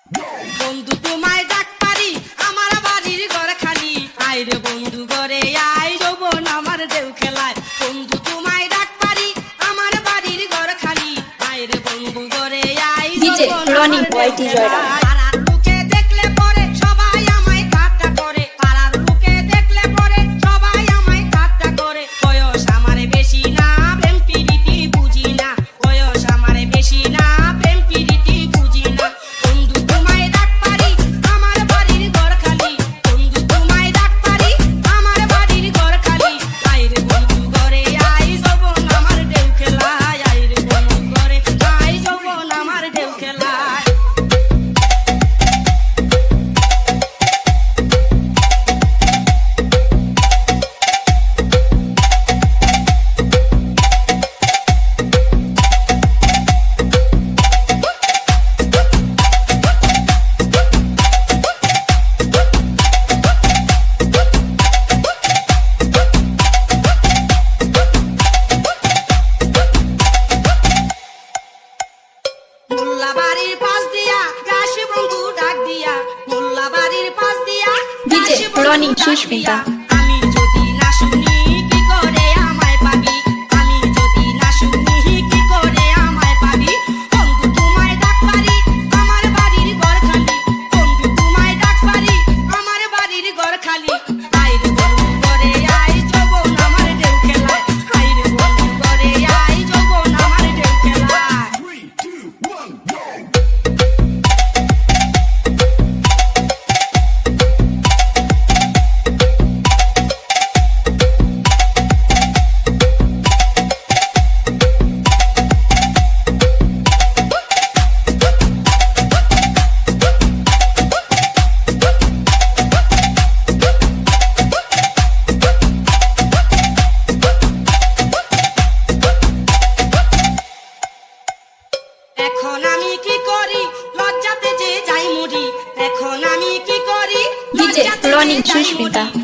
বন্ধু তোমায় ডাক পারি আমার বাড়ির ঘর খালি আয় রে বন্ধু ঘরে আয় যৌবন আমার ঢেউ খেলায় বন্ধু তোমায় ডাক পারি আমার বাড়ির ঘর খালি আয় রে বন্ধু ঘরে আয় যৌবন আমার ঢেউ খেলায় পাড়ার লোকে দেখলে পরে সবাই আমায় ঠাট্টা করে পাড়ার লোকে দেখলে পরে সবাই আমায় ঠাট্টা করে বয়স আমার বেশি না প্রেম প্রীতি বুঝি না বয়স আমার বেশি না প্রেম প্রীতি বুঝি না বন্ধু তোমায় ডাক পারি আমার বাড়ির ঘর খালি বন্ধু তোমায় ডাক পারি আমার বাড়ির ঘর খালি আয় রে বন্ধু ঘরে আয় যৌবন আমার ঢেউ খেলায় আয় রে বন্ধু ঘরে আয় যৌবন আমার ঢেউ খেলায় মোল্লা বাড়ির পাশ দিয়া গাছে বন্ধু ডাক দিয়া মোল্লা বাড়ির পাশ দিয়া গাছে বন্ধু ডাক দিয়া আমি যদি না শুনি কি করে আমায় পাবি আমি যদি না শুনি কি করে আমায় পাবি বন্ধু তোমায় ডাক পারি আমার বাড়ির ঘর খালি বন্ধু তোমায় ডাক পারি আমার বাড়ির ঘর খালি আয় রে বন্ধু ঘরে আয় যৌবন আমার ঢেউ খেলায় আয় রে বন্ধু ঘরে আয় যৌবন আমার ঢেউ খেলায় এখন আমি কি করি লজ্জাতে যে যাই মরি এখন আমি কি করি লজ্জাতে যে যাই মরি